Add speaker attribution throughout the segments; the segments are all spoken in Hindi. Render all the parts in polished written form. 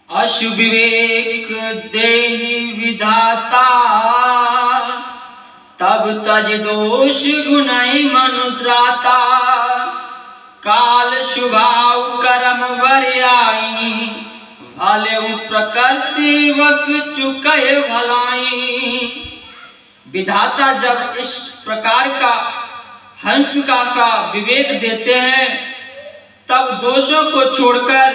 Speaker 1: अशु विवेक देहि विधाता, तब तज दोष गुणै मनु त्राता। काल शुभाव कर्म वरियाई, भले प्रकृति वस चुके भलाई। विधाता जब इस प्रकार का हंस का सा विवेक देते हैं, तब दोषों को छोड़कर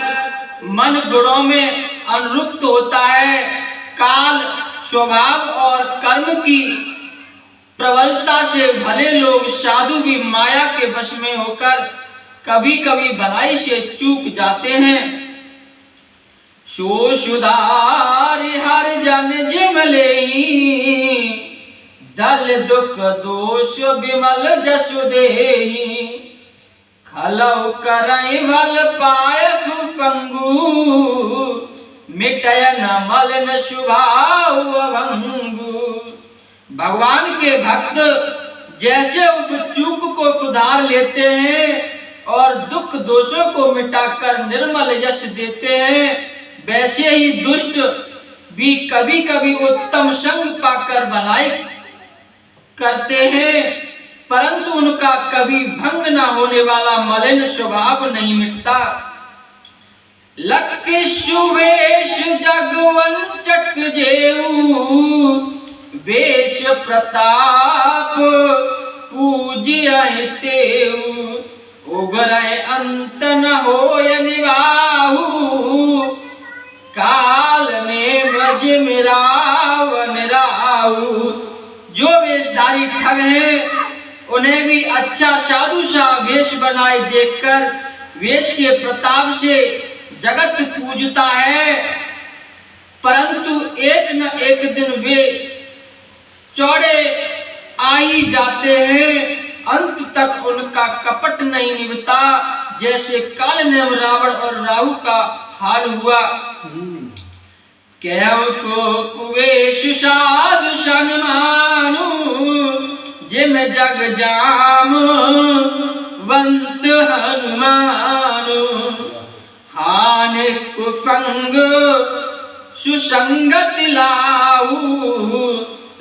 Speaker 1: मन गुणों में अनुरुक्त होता है। काल स्वभाव और कर्म की प्रबलता से भले लोग साधु भी माया के वश में होकर कभी कभी भलाई से चूक जाते हैं। सो सुधार हर जन जिमले, दल दुख दोष विमल जसु देहि। खलौ करई भल पाय सुसंगु, मिटय न मलिन शुभाव अभंगु। भगवान के भक्त जैसे उस चूक को सुधार लेते हैं और दुख दोषों को मिटाकर निर्मल यश देते हैं, वैसे ही दुष्ट भी कभी कभी उत्तम संग पाकर भलाई करते हैं, परंतु उनका कभी भंग न होने वाला मलिन स्वभाव नहीं मिटता। लक्ष्य सुवेश जगवंचक जेऊ, वेश प्रताप पूज्य तेऊ। उगरय अंत न होय निवाहु, काल ने मज मिरावन राहु। जो वेशधारी ठग हैं, उन्हें भी अच्छा साधु सा वेश बनाए देखकर वेश के प्रताप से जगत पूजता है, परंतु एक न एक दिन वे चौड़े आ ही जाते हैं। अंत तक उनका कपट नहीं निभता, जैसे काल ने रावण और राहु का हाल हुआ। क्यों सो कुवेश साधु सन्मानु, जिम जग जाम वंत हनुमानु। हानि कुसंग सुसंगत लाऊ,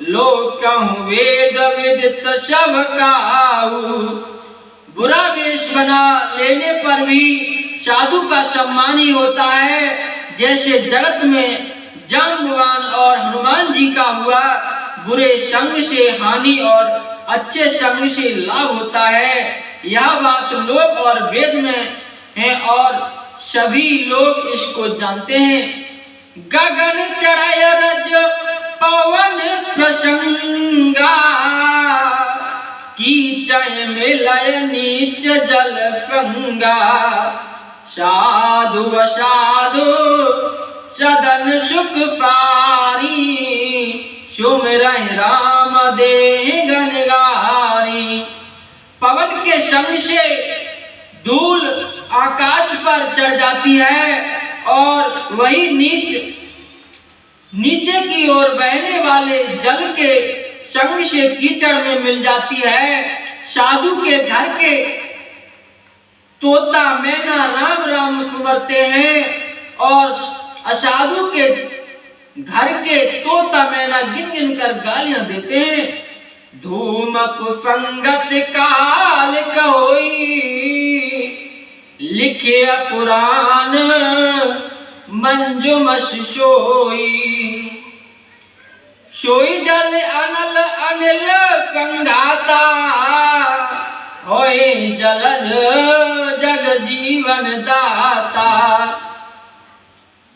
Speaker 1: लोकहु वेद विदित सब काऊ। बुरा वेश बना लेने पर भी साधु का सम्मान ही होता है, जैसे जगत में जाम्बवान और हनुमान जी का हुआ। बुरे संग से हानि और अच्छे संग से लाभ होता है। यह बात लोक और वेद में है और सभी लोग इसको जानते हैं। गगन चढ़ाय रज पवन प्रसंगा, कीचय मिलय नीच जल संगा। साधु असाधु सदन सुख पारी, सुमिरहि राम देहि गनगारी। पवन के संग से धूल आकाश पर चढ़ जाती है और वही नीचे की ओर बहने वाले जल के संग से कीचड़ में मिल जाती है। साधु के घर के तोता मैना राम राम सुमरते हैं और असाधु के घर के तोता मैना गिन गिन कर गालियां देते हैं। धूम कुसंगत काल कहोई, लिखे पुराण मंजुमस सोई। सोई जल अनल अनिल संघाता, होए जलज जग जीवन दाता।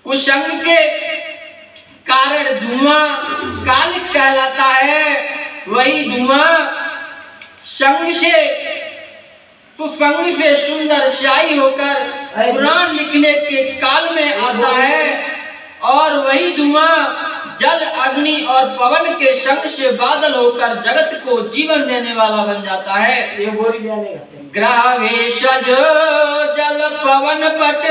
Speaker 1: कुसंग के कारण धुआं कालिक कहलाता है, वही धुआं संग से कुसंग से सुंदर स्याही होकर पुराण लिखने के काल में आता है, और वही धुआं जल अग्नि और पवन के संग से बादल होकर जगत को जीवन देने वाला बन जाता है।
Speaker 2: ये बोरी
Speaker 1: ग्रह भेषज जल पवन पट,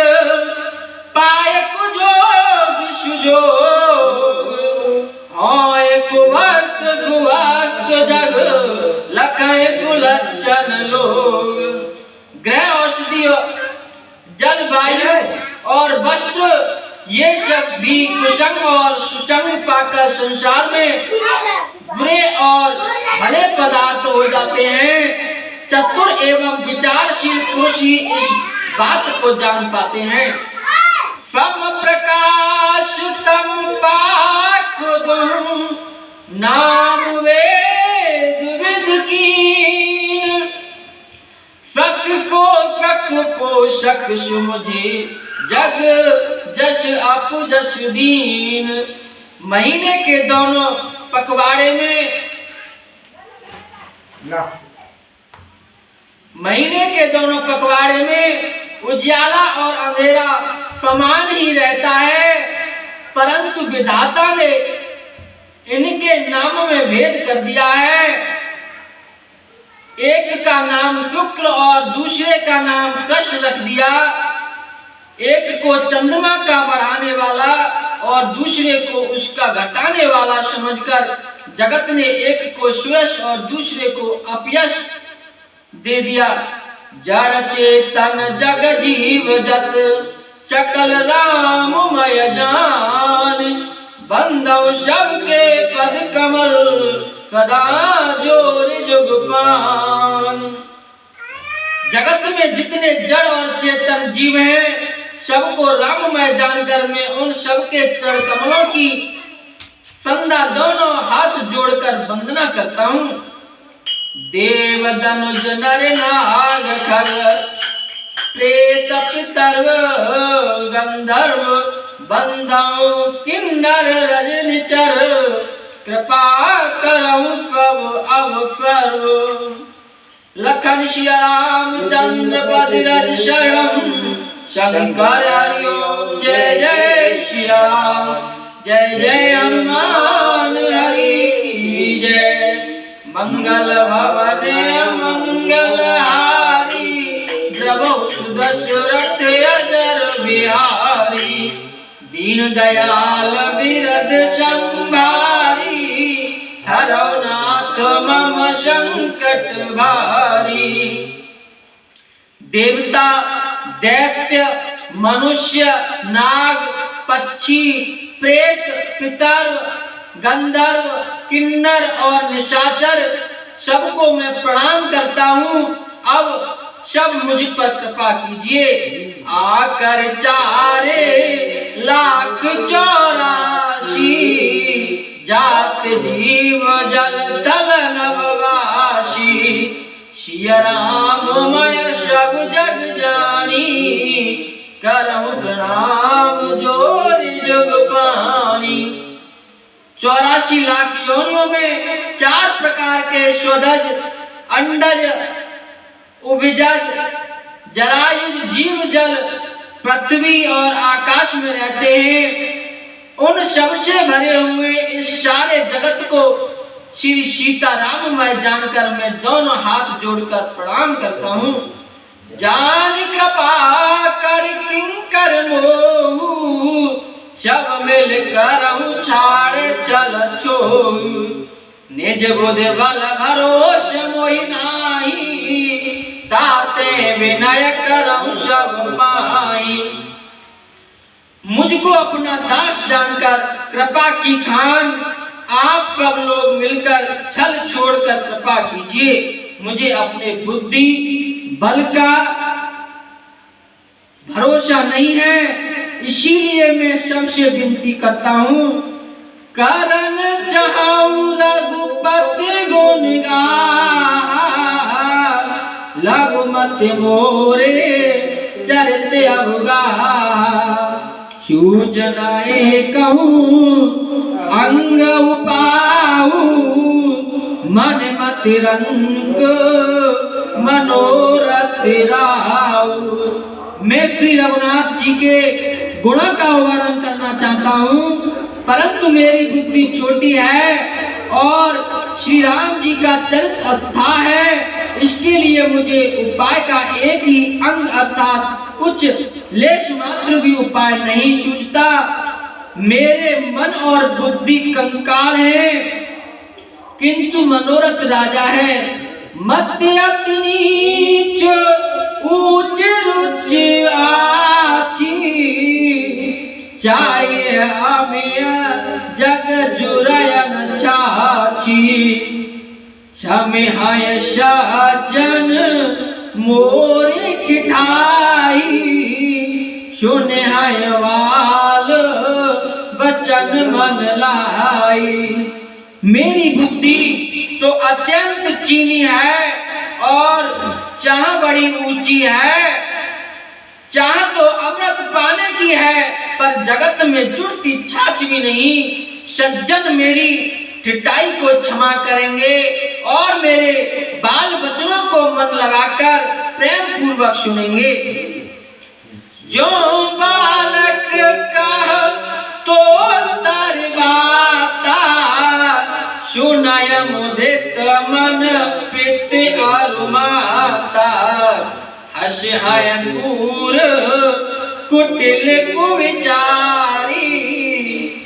Speaker 1: पाय कुजोग सुजोग। होय कुवर्त सुवास्त जग, लखय सुलक्षण लोग। ग्रह औषधि जल वायु और वस्त्र ये सब भी कुसंग और सुसंग पाकर संसार में बुरे और भले पदार्थ हो जाते हैं। चतुर एवं विचारशील पुरुष ही इस बात को जान पाते हैं। सम प्रकाश तम पाक नाम वेद विद कीन, सख पोषक पोषक सुमुझे जग जस अप जस दीन। महीने के दोनों पखवाड़े में उजियाला और अंधेरा समान ही रहता है, परंतु विधाता ने इनके नाम में भेद कर दिया है। एक का नाम शुक्ल और दूसरे का नाम कृष्ण रख दिया। एक को चंद्रमा का बढ़ाने वाला और दूसरे को उसका घटाने वाला समझकर जगत ने एक को सुयश और दूसरे को अपयश दे दिया। जड़ चेतन जग जीव जत सकल राममय जान, बंधव सबके पद कमल सदा जोर जुग पान। जगत में जितने जड़ और चेतन जीव हैं, सबको राममय जानकर मैं उन सबके चरण कमलों की संधा दोनों हाथ जोड़कर वंदना करता हूँ। देव धनुज नर नाग खग प्रेत पितर्व गंधर्व, बंधव किन्नर रजनिचर, कृपा करऊं सब अवसर। लखन सिया राम चंद्र पतिरथ शरणम, शंकर हरि ओम जय जय श्री राम, जय जय हनुमान हरि की जय। मंगल भवने मंगल हारी, प्रभु दशरथ अजर बिहारी। दीन दयाल बिरद संभारी, हरौ नाथ मम संकट भारी। देवता दैत्य मनुष्य नाग पक्षी प्रेत पितर गंधर्व किन्नर और निशाचर सबको मैं प्रणाम करता हूँ। अब सब मुझ पर कृपा कीजिए। आकर 4,84,000 जात जीव जल थल नववासी। सिया राममय सब जग जानी, करहु प्रणाम जोर जुग पानी। 84 लाख योनियों में 4 प्रकार के स्वदज अंडज उभयज जरायुज जीव जल पृथ्वी और आकाश में रहते हैं। उन सबसे भरे हुए इस सारे जगत को श्री सीताराम मैं जानकर मैं दोनों हाथ जोड़कर प्रणाम करता हूँ। जान कृपा कर किंकर मोहु, सब मिल कर छाड़े चल छो। निज बुध बल भरोस मोहि नाही, ताते विनय करऊं सब पाई। मुझको अपना दास जानकर कृपा की खान आप सब लोग मिलकर छल छोड़कर कृपा कीजिए। मुझे अपने बुद्धि बल का भरोसा नहीं है, इसीलिए मैं सबसे विनती करता हूँ। करन चाहूं रघुपति गुण गाहा, लघुमति मोरे चरित अवगाहा। सूजनाए कहूँ अंग उपाऊ, मन मति रंग मनोरथ राऊ। मैं श्री रघुनाथ जी के गुणों का वर्णन करना चाहता हूँ, परंतु मेरी बुद्धि छोटी है और श्री राम जी का चरित्र अथाह है। इसके लिए मुझे उपाय का एक ही अंग अर्थात कुछ लेश मात्र भी उपाय नहीं सूझता। मेरे मन और बुद्धि कंकाल है, किंतु मनोरथ राजा है। मध्य अति नीच ऊंच रुचि आछी, चाहिए हमें जग जुरयन छाची छमे हाय सजन मोरी ठिठाई सुने हाय वाल बचन मन लाई। मेरी बुद्धि तो अत्यंत चीनी है और चाह बड़ी ऊंची है, चाह तो अमृत पाने की है पर जगत में जुड़ती छाछ भी नहीं। सज्जन मेरी ठिठाई को क्षमा करेंगे और मेरे बाल बचनों को मन लगाकर प्रेम पूर्वक सुनेंगे। जो बालक का तो तारी बाता सुनाय मुदित मन पित और माता हस हयनपुर कुटिल कुविचारी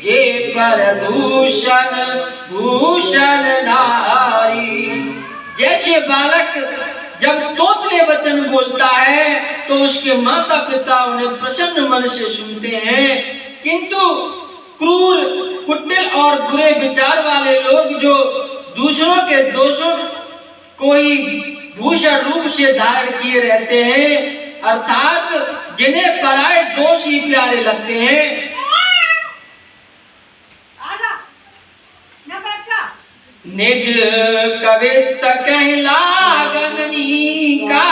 Speaker 1: जे पर दूषण भूषण धारी। जैसे बालक जब तोतले वचन बोलता है तो उसके माता पिता उन्हें प्रसन्न मन से सुनते हैं, किंतु क्रूर कुटिल और बुरे विचार वाले लोग जो दूसरों के दोषों को ही भूषण रूप से धारण किए रहते हैं, अर्थात जिन्हें पराये दोष ही प्यारे लगते हैं, निज कवित कहलागनी का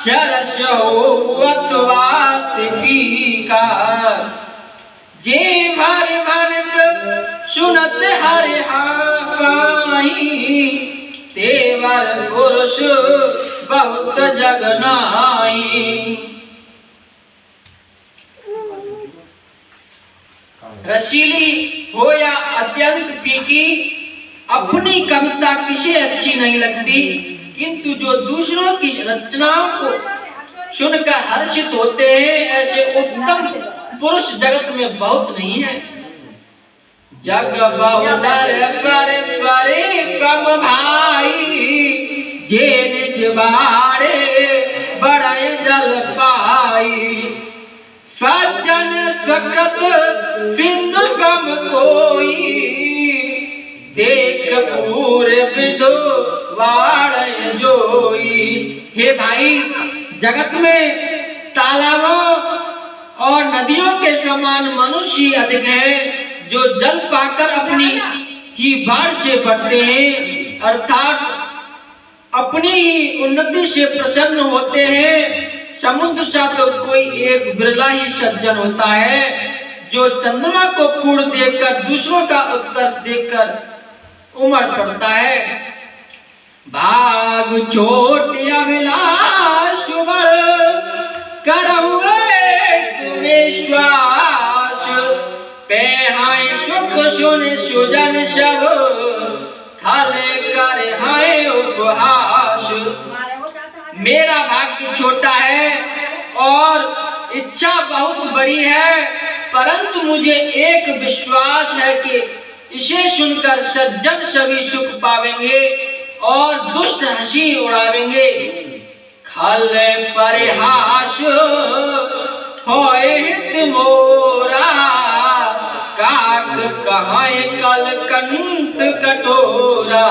Speaker 1: सरस हो अथवा फीका जे भर भरत सुनत हरि हाफाई तेवर पुरुष बहुत जगनाई। रसीली हो या अत्यंत फीकी अपनी कविता किसे अच्छी नहीं लगती, किंतु जो दूसरों की रचनाओं को सुनकर हर्षित होते हैं ऐसे उत्तम पुरुष जगत में बहुत नहीं है। जग बहुदर फरे सम भाई जे निज बाड़े बड़े जल पाई सज्जन सकत सिंधु सम कोई देख पूरे विधो वाड़ जोई। हे भाई, जगत में तालाबों और नदियों के समान मनुष्य अधिक हैं जो जल पाकर अपनी ही बाढ़ से बढ़ते हैं, अर्थात अपनी ही उन्नति से प्रसन्न होते हैं। समुद्र सा तो कोई एक बिरला ही सज्जन होता है जो चंद्रमा को पूर्ण देखकर दूसरों का उत्कर्ष देखकर उमड़ पड़ता है। भाग छोट अभिलाष करुए विश्वास पेहाय सुख सुन सुजन सब खाले कर हाय उपहास। मेरा भाग्य छोटा है और इच्छा बहुत बड़ी है, परंतु मुझे एक विश्वास है कि इसे सुनकर सज्जन सभी सुख पावेंगे और दुष्ट हंसी उड़ावेंगे। खल परिहास होए हित मोरा काक कहाए कल कंठ कटोरा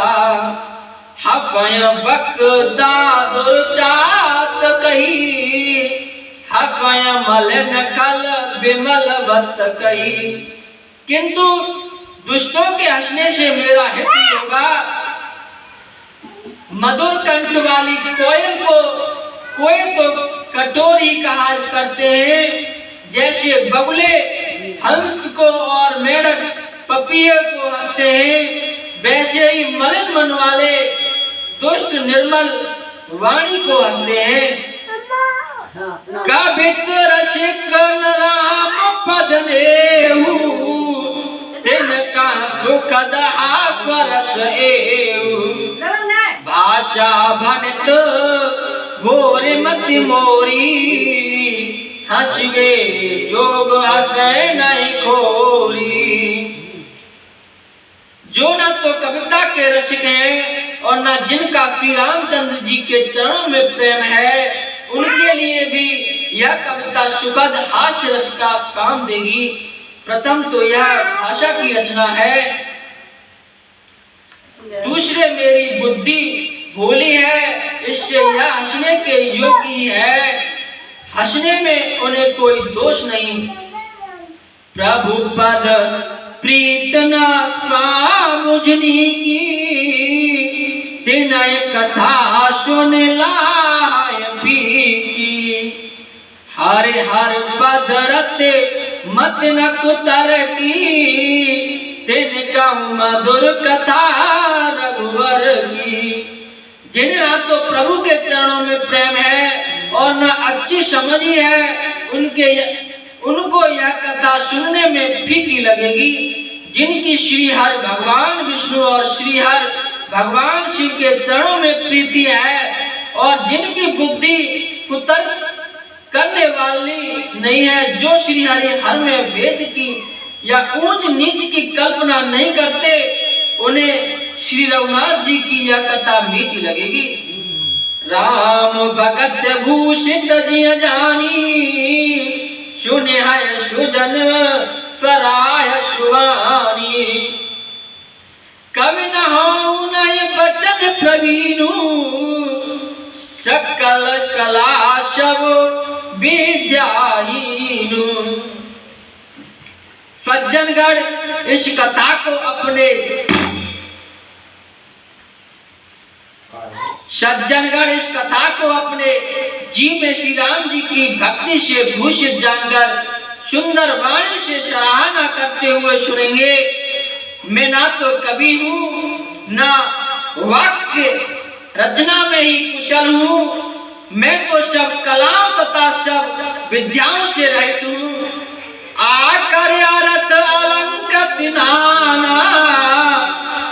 Speaker 1: हफय बकदा दुर्चात कही हफय मलन कल विमल बत कही। किंतु दुष्टों के हंसने से मेरा हित होगा। मधुर कंठ वाली कोयल को कटोरी कहा करते हैं, जैसे बगुले हंस को और मेढक पपीहे को हंसते हैं, वैसे ही मलिन मन वाले दुष्ट निर्मल वाणी को हंसते हैं। कवित रसिक राम पद नेहु तिनका सुखद हाफरस एहु भाषा भनित घोर मति मोरी हंसवे जोग हंसे नहीं खोरी। जो न तो कविता के रसिक हैं और न जिनका श्री रामचंद्र जी के चरणों में प्रेम है, उनके लिए भी यह कविता सुखद हास्य रस का काम देगी। प्रथम तो यह भाषा की रचना है, दूसरे मेरी बुद्धि भोली है, इससे यह हंसने के योग्य है, हंसने में उन्हें कोई दोष नहीं। प्रभु पद प्रीत न मुझनी की, तिनय कथा सुन लाय पीकी। हरे हर पद रते मत न कुतर की, तिनका मधुर कथा रघुवर की। जिन्हें ना तो प्रभु के चरणों में प्रेम है और न अच्छी समझ ही है, उनको यह कथा सुनने में फीकी लगेगी। जिनकी श्री हर भगवान विष्णु और श्री हर भगवान शिव के चरणों में प्रीति है और जिनकी बुद्धि कुतर्क करने वाली नहीं है, जो श्री हरि हर में भेद की या ऊंच नीच की कल्पना नहीं करते, उन्हें श्री रघुनाथ जी की यह कथा मीठी लगेगी। राम भगत भूषित जिय जानी, सुने है सुजन सराय सुवानी। कवि न हो नये बचन प्रवीणु, सकल कला सब विद्याहीनु। सज्जनगढ़ इस कथा को अपने जी में श्री राम जी की भक्ति से भूषित जानकर सुंदर वाणी से सराहना करते हुए सुनेंगे। मैं ना तो कवि हूँ, ना वाक्य रचना में ही कुशल हूँ, मैं तो सब कलाओं तथा सब विद्याओं से रहित हूँ। आकर रत अलंकृत नाना,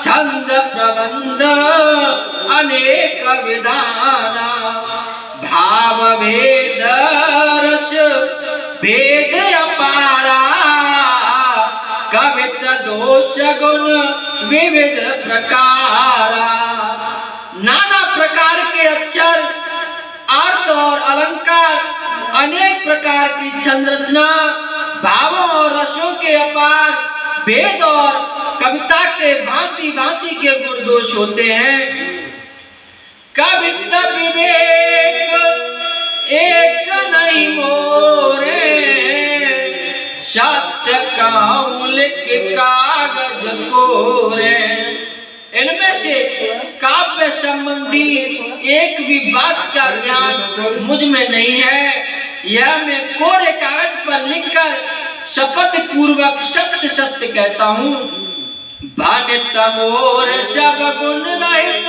Speaker 1: छंद प्रबंध अनेक विधाना। भाव भेद रस भेद अपारा, कवित दोष गुण विविध प्रकारा। नाना प्रकार के अक्षर, अर्थ और अलंकार, अनेक प्रकार की छंद रचना, भावों और रसों के अपार भेद और कविता के भांति भांति के गुण दोष होते हैं। कविता विवेक एक नहीं मोरे, सत्य काउल के कागज कोरे। इनमें से काव्य संबंधी एक भी बात का ज्ञान मुझ में नहीं है। यह मैं कोरे कागज पर लिखकर शपथ पूर्वक सत्य सत्य कहता हूँ। भानित मोर सब गुण रहित,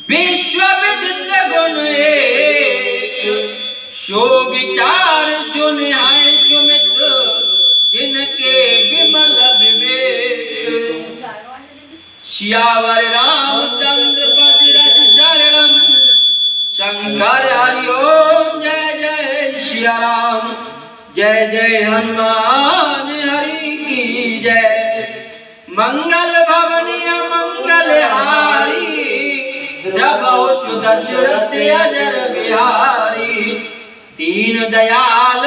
Speaker 1: विश्व विदित गुण एक। सो विचार सुन है सुमित, जिनके विमल विवेक। सियावर रामचंद्र पति रज शरणम, शंकर हरिओम जय जय सिया राम। जय जय हनुमान हरि की जय। मंगल भवनिया मंगल हारी, प्रभु सुदशरथ अजर बिहारी। दीन दयाल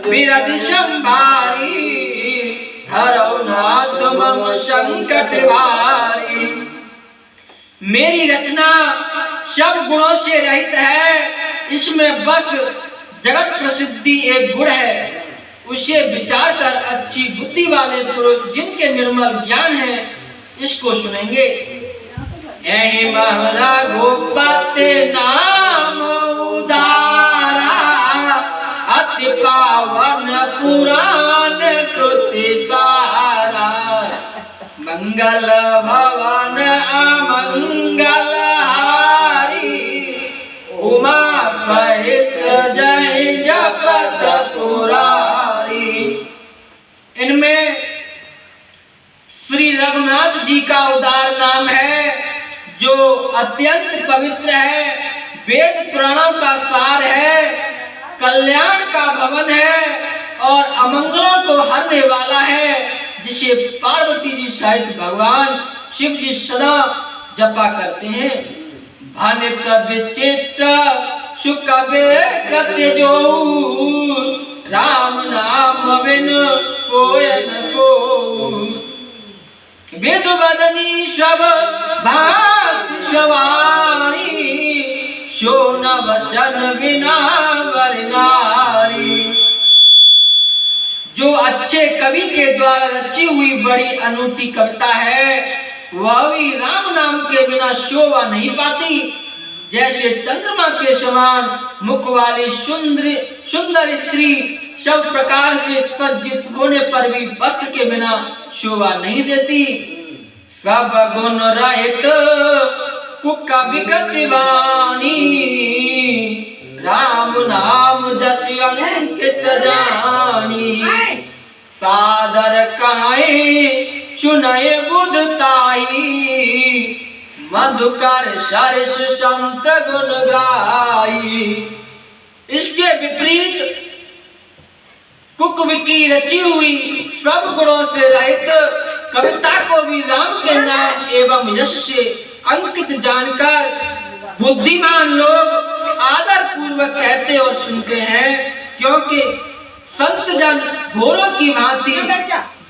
Speaker 1: बिरद संभारी, हरौ नाथ मम संकट भारी। मेरी रचना सब गुणों से रहित है, इसमें बस जगत प्रसिद्धि एक गुण है। उसे विचार कर अच्छी बुद्धि वाले पुरुष जिनके निर्मल ज्ञान है, इसको सुनेंगे। ऐ महरा गोपते नाम उदारा, अति पावन पुराण श्रुति सारा। मंगल भवन अमंगल हारी, उमा सहित जय जपत पुरारी। इनमें श्री रघुनाथ जी का उदार नाम है, जो अत्यंत पवित्र है, वेद पुराणों का सार है, कल्याण का भवन है और अमंगलों को हरने वाला है, जिसे पार्वती जी सहित भगवान शिव जी सदा जपा करते हैं। भानित विचित्र सुकबे कृत्य जो राम नाम बिन कोय न को वेद बदनी सब भात सवारी सो न बसन बिना वरनारी। जो अच्छे कवि के द्वारा रची हुई बड़ी अनूठी कविता है वह भी राम नाम के बिना शोभा नहीं पाती। जैसे चंद्रमा के समान मुख वाली सुंदर स्त्री सब प्रकार से सज्जित होने पर भी वस्त्र के बिना शोभा नहीं देती। सब गुण रहित कुका विकृति वाणी राम नाम जस अंकित जानी। सादर कहे सुनय बुधताई मधुकर सरस संत गुण गाई। इसके विपरीत कुकवि की रची हुई सब गुणों से रहित कविता को भी राम के नाम एवं यश से अंकित जानकर बुद्धिमान लोग आदर पूर्वक कहते और सुनते हैं, क्योंकि संत जन घोरों की भांति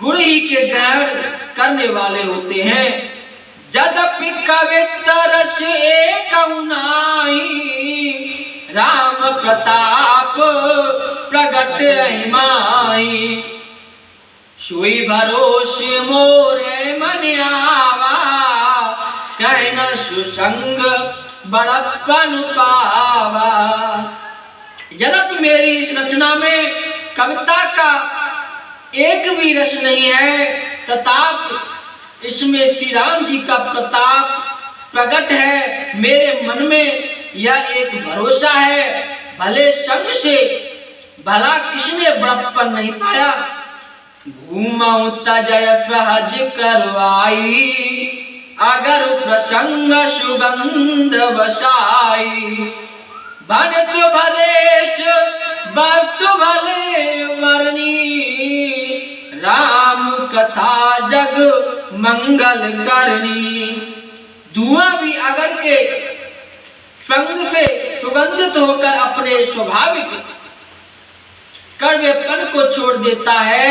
Speaker 1: गुण ही के ग्रहण करने वाले होते हैं। यद्यपि कविता रस एक राम प्रताप प्रगट माई। सुई भरोसे मोरे मन आवा कहना सुसंग बड़प्पन पावा। यद्यपि मेरी इस रचना में कविता का एक भी रस नहीं है, तथापि इसमें श्री राम जी का प्रताप प्रकट है। मेरे मन में यह एक भरोसा है, भले संग से भला किसने बड़प्पन नहीं पाया। घूमऊ तजय सहज करवाई अगर प्रसंग सुगंध बसाई। भनत भदेश वस्तु भले वरनी राम कथा जग मंगल करनी। धुआं भी अगर के संग से सुगंधित होकर अपने स्वाभाविक कड़वेपन को छोड़ देता है।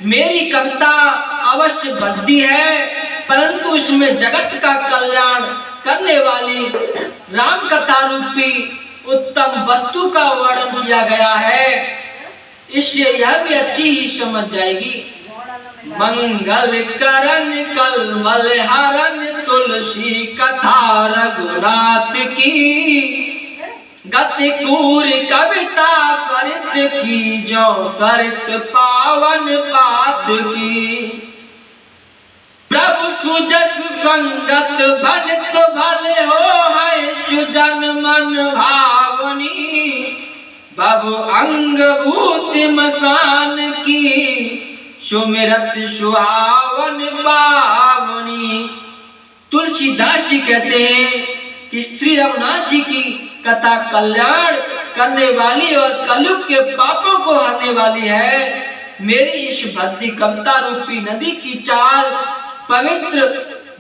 Speaker 1: मेरी कविता अवश्य भद्दी है, परंतु इसमें जगत का कल्याण करने वाली राम कथा रूपी उत्तम वस्तु का वर्णन किया गया है। इससे यह भी अच्छी ही समझ जाएगी। मंगल करन कलमल हरन तुलसी कथा रघुनाथ की। गति कूर कविता सरित की जो सरित पावन पात की। प्रभु सुजस संगत भनित भले हो है सुजन मन भावनी। बबु अंग भूति मसान की सुमिरत सुहावन पावनी। तुलसीदास जी कहते हैं कि श्री रघुनाथ जी की कथा कल्याण करने वाली और कलयुग के पापों को हरने वाली है। मेरी इस भक्ति कविता रूपी नदी की चाल पवित्र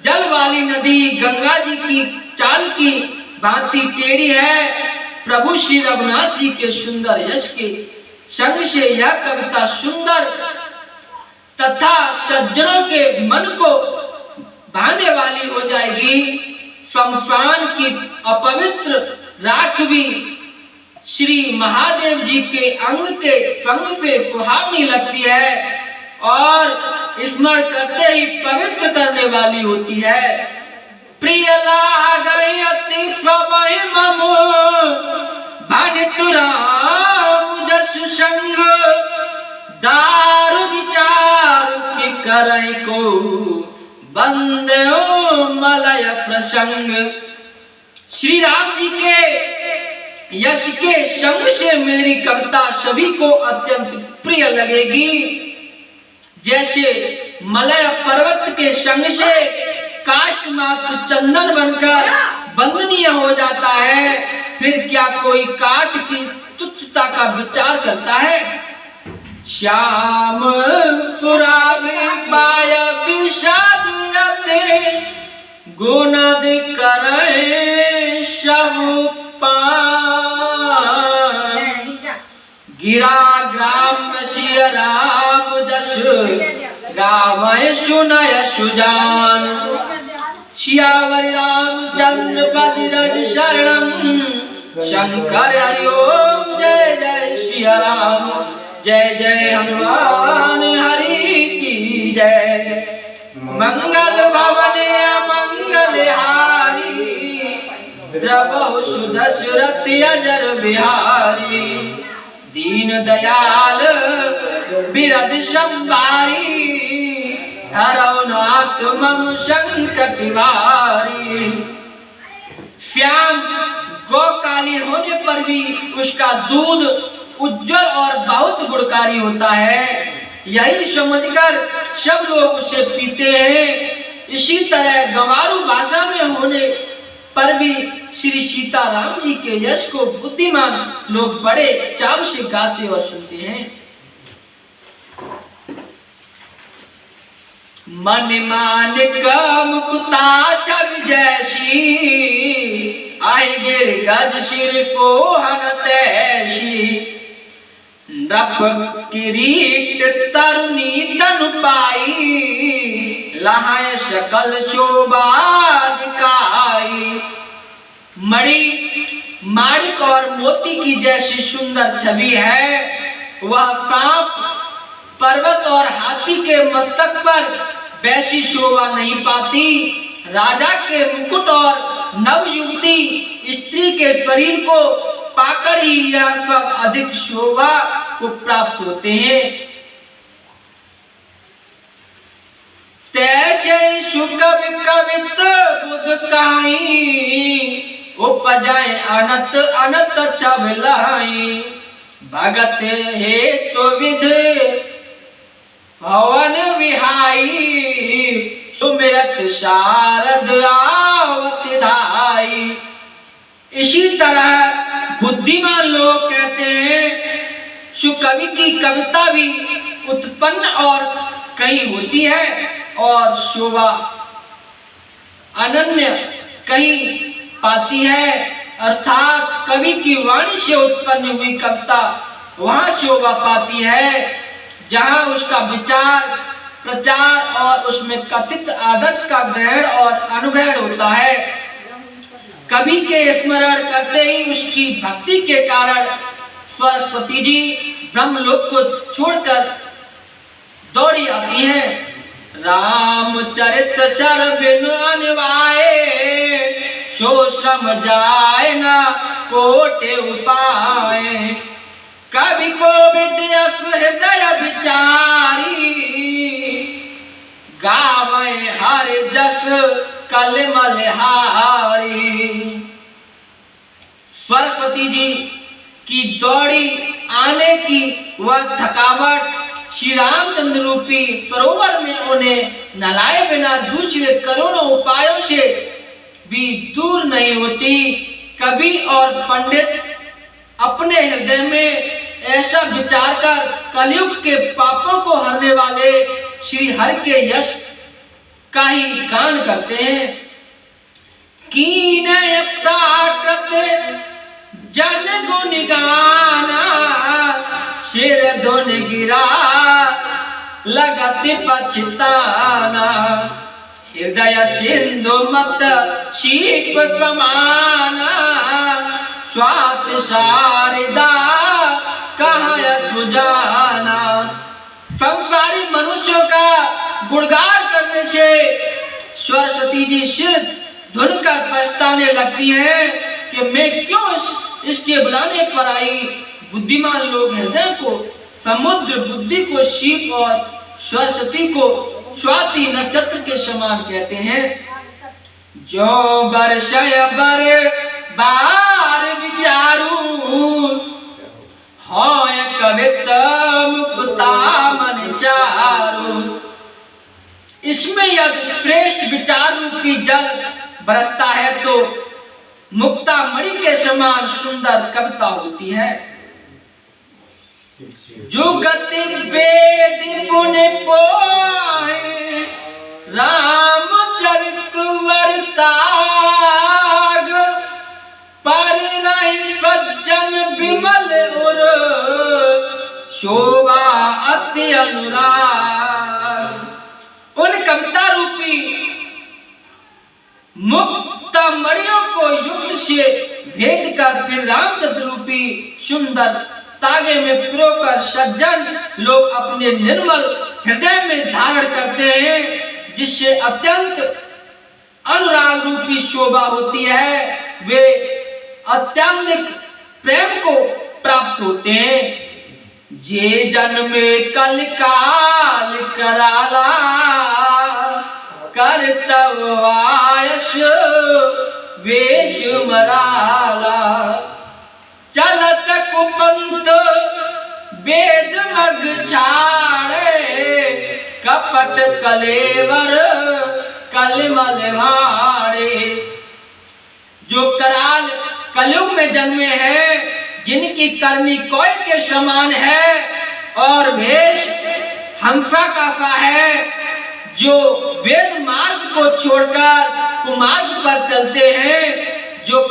Speaker 1: जल वाली नदी गंगा जी की चाल की भांति टेढ़ी है। प्रभु श्री रघुनाथ जी के सुंदर यश के संग से यह कविता सुंदर तथा सज्जनों के मन को भाने वाली हो जाएगी। शमशान की अपवित्र राख भी श्री महादेव जी के अंग के संग से सुहावनी लगती है और स्मरण करते ही पवित्र करने वाली होती है। प्रिय लागई अति सबहि मम भनित राम जस संग। दारु विचार की करई को बंदे मलय प्रसंग। श्री राम जी के यश के संग से मेरी कविता सभी को अत्यंत प्रिय लगेगी। जैसे मलय पर्वत के संग से काष्ठ मात्र चंदन बनकर वंदनीय हो जाता है, फिर क्या कोई काठ की तुच्छता का विचार करता है। श्याम सुराभि पाय विषाद गुणद करे सब पा। गिरा ग्राम सिय राम जस गावै सुनय सुजान। सियावर रामचंद्र पद रज शरणम शंकर हरि ओम जय जय सिया राम। जय जय हनुमान हरि की जय। मंगल भवन मंगल हारी द्रवहु सुदशरथ अजर बिहारी। दीन दयाल बिरद संभारी हरौ नाथ मम संकट भारी। श्याम गौकाली होने पर भी उसका दूध उज्जवल और बहुत गुणकारी होता है, यही समझकर सब लोग उसे पीते हैं। इसी तरह गंवारू भाषा में होने पर भी श्री सीताराम जी के यश को बुद्धिमान लोग बड़े चाव से गाते और सुनते हैं। मन मानिक मुक्ता छवि जैसी आई गिर गज सिर सोहन तैसी। नभ किरीट तरुणी तनु पाई लहाय सकल शोभा दिखाई। मणि माणिक और मोती की जैसी सुंदर छवि है, वह सांप पर्वत और हाथी के मस्तक पर वैसी शोभा नहीं पाती। राजा के मुकुट और नवयुवती स्त्री के शरीर को पाकर ही यह सब अधिक शोभा को प्राप्त होते हैं। तैसे सुकवि कवित बुध काई उपजाए अनत अनत छबलाई। भगत हेतु विध भवन विहाई सुमिरत शारद आवत धाई। इसी तरह बुद्धिमान लोग कहते हैं सुकवि की कविता भी उत्पन्न और कहीं होती है और शोभा अनन्य कहीं पाती है, अर्थात कवि की वाणी से उत्पन्न हुई कविता वहां शोभा पाती है जहां उसका विचार प्रचार और उसमें कथित आदर्श का ग्रहण और अनुग्रहण होता है। कवि के स्मरण करते ही उसकी भक्ति के कारण सरस्वती जी ब्रह्मलोक को छोड़कर दौड़ी आती हैं। रामचरित सर बिनु अनिवाए सो श्रम जाए ना कोटे उपाय। कवि को विद्या हृदय विचारी गावे हर जस कलमल हारी। सरस्वती जी की दौड़ी आने की वह थकावट श्री रामचंद्र रूपी सरोवर में उन्हें नहलाए बिना दूसरे करोड़ों उपायों से भी दूर नहीं होती। कवि और पंडित अपने हृदय में ऐसा विचार कर कलयुग के पापों को हरने वाले श्री हरि के यश का ही गान करते हैं। कीने प्राकृत जन गुण गाना सिर धुन गिरा लगत पछताना। हृदय सिंधु मत शीप समाना स्वात शारदा कहाँ सुजाना। संसारी मनुष्यों का गुणगान करने से सरस्वती जी सिर धुन कर पछताने लगती हैं कि मैं क्यों इसके बुलाने पर आई। बुद्धिमान लोग हृदय को समुद्र, बुद्धि को शीप और सरस्वती को स्वाति नक्षत्र के समान कहते हैं। जो बरसय बर बार विचारू होय कविता मुक्ता मन चारू। इसमें यदि श्रेष्ठ विचार रूपी जल बरसता है तो मुक्ता मणि के समान सुंदर कविता होती है। जो गति वेद पुण्य पोए रामचरित वर्ताग पर नहीं सज्जन विमल उर शोभा अति अनुराग। उन कविता रूपी मुक्त मणियों को युक्त से भेद कर फिर रामचंद्र रूपी सुंदर तागे में पिरोकर सज्जन लोग अपने निर्मल हृदय में धारण करते हैं, जिससे अत्यंत अनुराग रूपी शोभा होती है। वे अत्यंत प्रेम को प्राप्त होते हैं। जे जन्मे कल काल कराला करतव आयस वेश मराला। चलत कुपंत वेद मग छाड़े कपट कलेवर कलमल हाड़े। जो कराल कलयुग में जन्मे हैं, जिनकी करनी कोय के समान है और वेश हंसा का सा है, जो वेद मार्ग को छोड़कर कुमार्ग पर चलते हैं, जो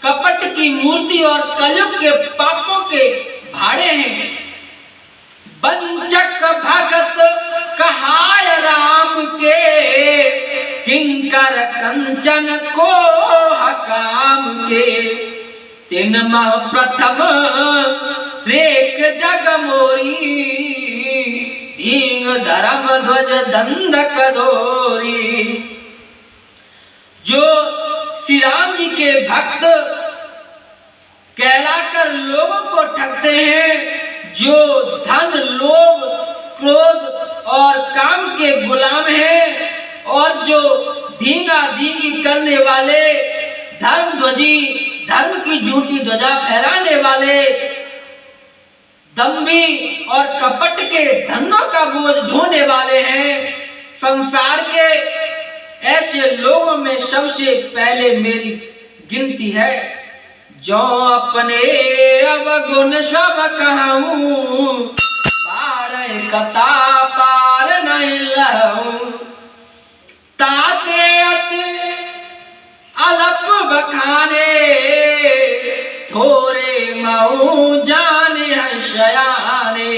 Speaker 1: कपट की मूर्ति और कलयुग के पापों के भाड़े हैं। वंचक भगत कहाय राम के किंकर कंचन को हकाम के। तिन मह प्रथम रेख जग मोरी दीन धर्म ध्वज दंडक धोरी। जो श्री राम जी के भक्त कहलाकर लोगों को ठगते हैं, जो धन लोभ क्रोध और काम के गुलाम हैं, और जो धींगा धींगी करने वाले धर्म ध्वजी धर्म की झूठी ध्वजा फहराने वाले दम्भी और कपट के धंधों का बोझ ढोने वाले हैं। संसार के ऐसे लोगों में सबसे पहले मेरी गिनती है। जो अपने अवगुण सब कहूँ बारह कथा पार नहीं लहूँ। ताते अति अलप बखाने थोरे मऊ जाने हैं शयाने।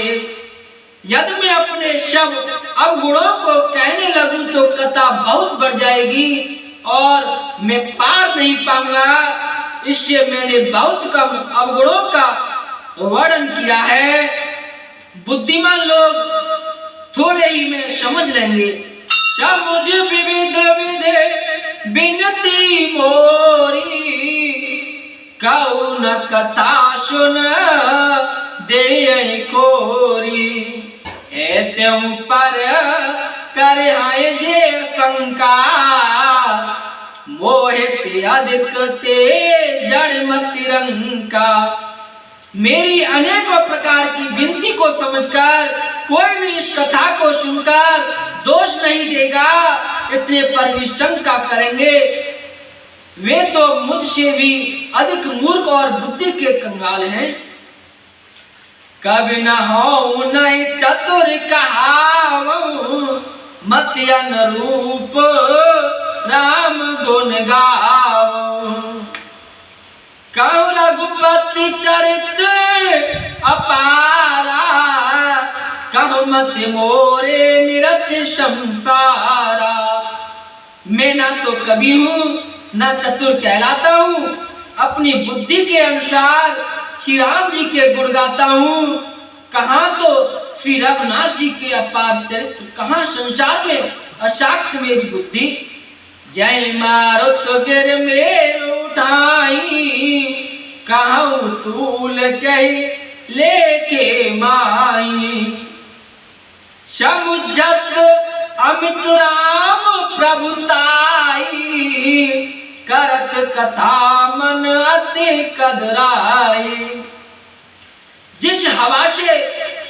Speaker 1: यदि मैं अपने सब अवगुणों को कहने लगूं तो कथा बहुत बढ़ जाएगी और मैं पार नहीं पाऊंगा। इससे मैंने बहुत कम अवगुणों का वर्णन किया है। बुद्धिमान लोग थोड़े ही में समझ लेंगे। समुझ विविध विधे बिनती मोरी कौन कथा सुन दे खोरी। त्यों पर कर जे शंका मोहित अधिक ते जड़ मति रंका। मेरी अनेकों प्रकार की विनती को समझकर कोई भी इस कथा को सुनकर दोष नहीं देगा, इतने पर भी शंका करेंगे। वे तो मुझसे भी अधिक मूर्ख और बुद्धि के कंगाल हैं। कभी न हो नहीं चतुर कहावो मति अनुरूप राम गुण गावो। कहूँ रघुपति चरित्र अपारा कहूँ मति मोरे निरत संसारा। मैं ना तो कवि हूँ ना चतुर कहलाता हूँ, अपनी बुद्धि के अनुसार श्री राम जी के गुण गाता हूँ। कहाँ तो श्री रघुनाथ जी के अपार चरित्र, कहाँ संसार में अशाक्त मेरी बुद्धि। जय मारुत गिर मेर उठाई कहूँ तूल कही लेके माई। समुझत अमित राम प्रभुताई करत कथा मन अति कदराई। जिस हवा से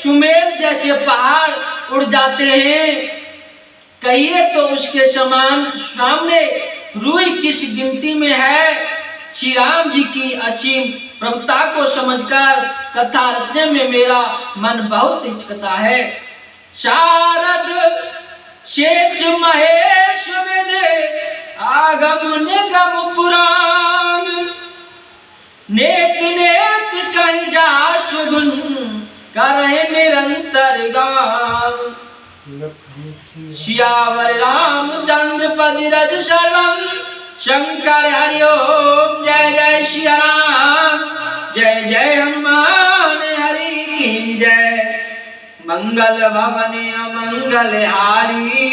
Speaker 1: सुमेर जैसे पहाड़ उड़ जाते हैं, कहिए तो उसके समान सामने रूई किस गिनती में है। श्री राम जी की असीम प्रभुता को समझकर कथा रचने में मेरा मन बहुत हिचकता है। शारद शेष महेश विदे आगम निगम पुराण नेत नेत कहीं जा सुगुन करे निरंतर गान। सियावर रामचंद्र पद रज शरण शंकर हरि ओम। जय जय सिया राम जय जय हनुमान हरि की जय। मंगल भवन अमंगल हारी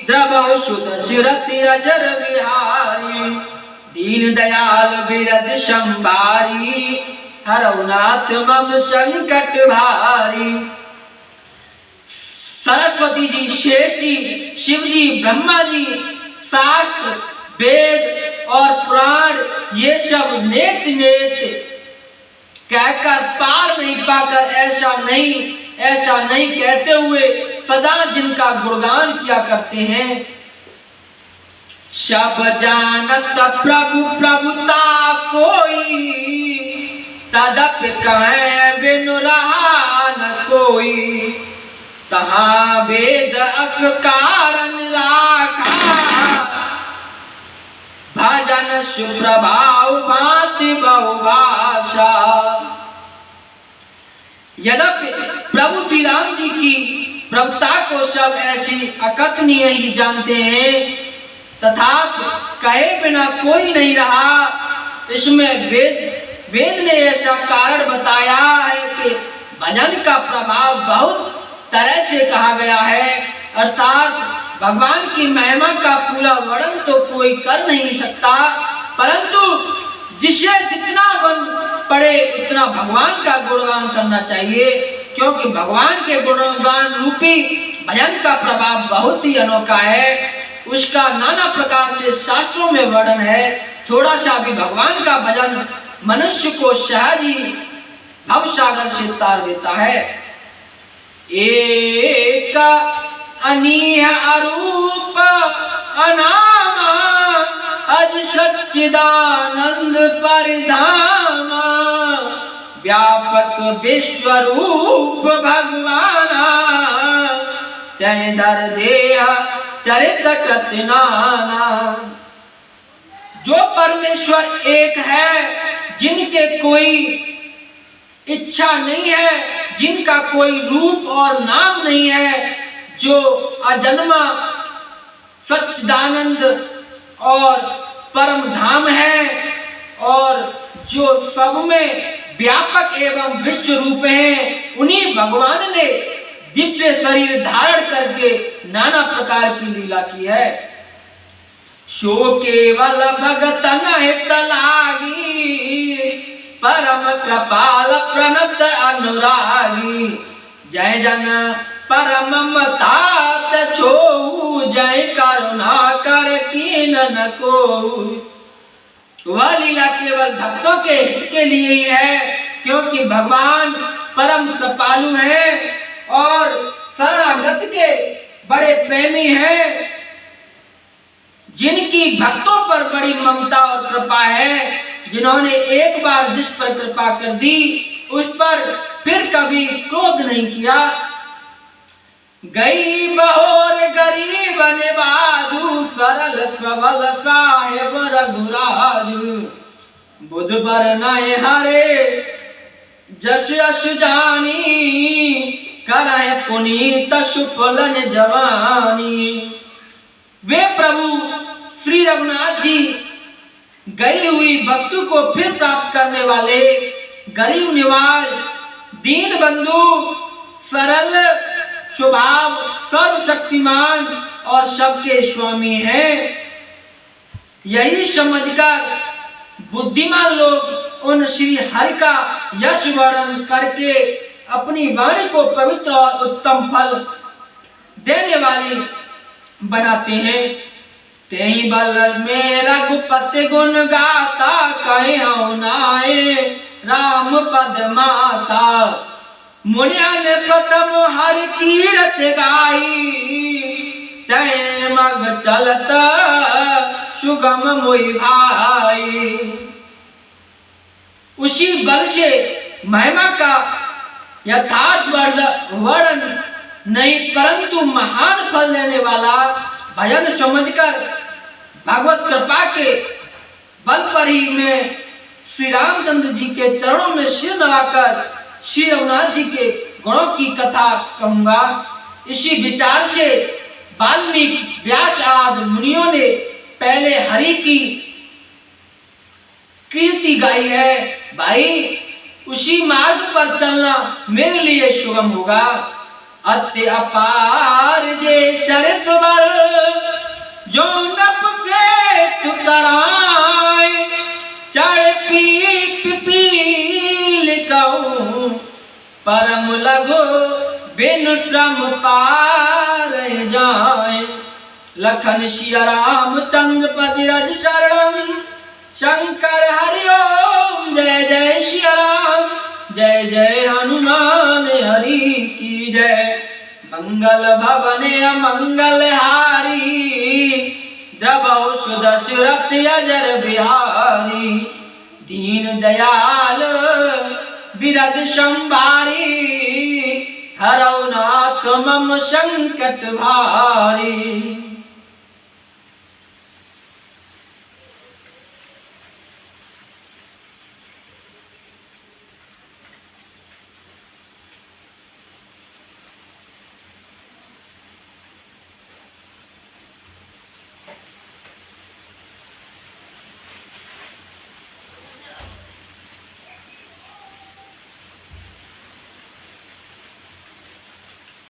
Speaker 1: द्रवहु सुत सिरति अजर बिहारी। दीन दयाल बिरद संभारी हरौ नाथ मम संकट भारी। सरस्वती जी, शेष जी, शिव जी, ब्रह्मा जी, शास्त्र, वेद और पुराण ये सब नेत नेत कहकर पार नहीं पाकर ऐसा नहीं कहते हुए सदा जिनका गुणगान किया करते हैं। सब जानत प्रभु प्रभुता कोई तदप कहें बिनु रहा न कोई। तहाँ वेद अफकारन राखा भजन सुप्रभाव भांति बहुभाषा। यद्यपि प्रभु श्री राम जी की प्रभुता को सब ऐसी अकथनीय ही जानते हैं, तथापि कहे बिना कोई नहीं रहा। इसमें वेद ने ऐसा कारण बताया है कि भजन का प्रभाव बहुत तरह से कहा गया है, अर्थात भगवान की महिमा का पूरा वर्णन तो कोई कर नहीं सकता, परंतु जिसे जितना बन पड़े उतना भगवान का गुणगान करना चाहिए, क्योंकि भगवान के गुणगान रूपी भजन का प्रभाव बहुत ही अनोखा है। उसका नाना प्रकार से शास्त्रों में वर्णन है। थोड़ा सा भी भगवान का भजन मनुष्य को सहज ही भव सागर से तार देता है। एक अनीह अरूप अनामा अज सच्चिदानंद परिधामा। व्यापक विश्वरूप भगवाना तय धर देह चरित कृत नाना। जो परमेश्वर एक है, जिनके कोई इच्छा नहीं है, जिनका कोई रूप और नाम नहीं है, जो अजन्मा सच्चिदानंद और परम धाम है और जो सब में व्यापक एवं विश्व रूप हैं, उन्हीं भगवान ने दिव्य शरीर धारण करके नाना प्रकार की लीला की है। सो केवल भगतन हित लागी परम कृपाल प्रणत अनुरागी। जय जन परम मतात छो जय करुणा कर कीन न को। वह लीला केवल भक्तों के हित के लिए ही है, क्योंकि भगवान परम कृपालु हैं और शरणागत के बड़े प्रेमी हैं, जिनकी भक्तों पर बड़ी ममता और कृपा है। जिन्होंने एक बार जिस पर कृपा कर दी उस पर फिर कभी क्रोध नहीं किया। गई बहोर गरीब निवाजू सरल सबल साहेब रघुराजू। बुध बर नए हरे जस यश जानी करय पुनीत सुफलन जवानी। वे प्रभु श्री रघुनाथ जी गई हुई वस्तु को फिर प्राप्त करने वाले गरीब निवाज, दीन बंधु, सरल स्वभाव, सर्वशक्तिमान और सबके स्वामी हैं। यही समझकर बुद्धिमान लोग उन श्री हरि का यश वर्णन करके अपनी वाणी को पवित्र और उत्तम फल देने वाली बनाते हैं। तेहि बल में रघुपति गुण गाता कहे नाए राम पद माता। मुनिया ने प्रथम हरि कीरत गाई तय मग चलत सुगम मोहि भाई। उसी बल से महिमा का यथार्थ वर्णन नहीं, परंतु महान फल देने वाला भजन समझकर भगवत कृपा के बल पर ही मैं श्री रामचंद्र जी के चरणों में सिर नवाकर श्री रघुनाथ जी के गुणों की कथा कहूंगा। इसी विचार से वाल्मीकि, व्यास आदि मुनियों ने पहले हरि की कीर्ति गाई है। भाई उसी मार्ग पर चलना मेरे लिए सुगम होगा। अत्य अपार जे शरत बल जो नप फेत कराए, चढ़ पीप पील कहूं परम लघु बिन श्रम पार जाए। लखन सिया राम चंद्र पति रज शरणम, शंकर हरि ओम जय जय सिया राम, जय जय हनुमान हरि की जय। मंगल भवन मंगल हारी, द्रवहु सुदशरथ अजर बिहारी। दीन दयाल बिरद संभारी, हरौ नाथ मम संकट भारी।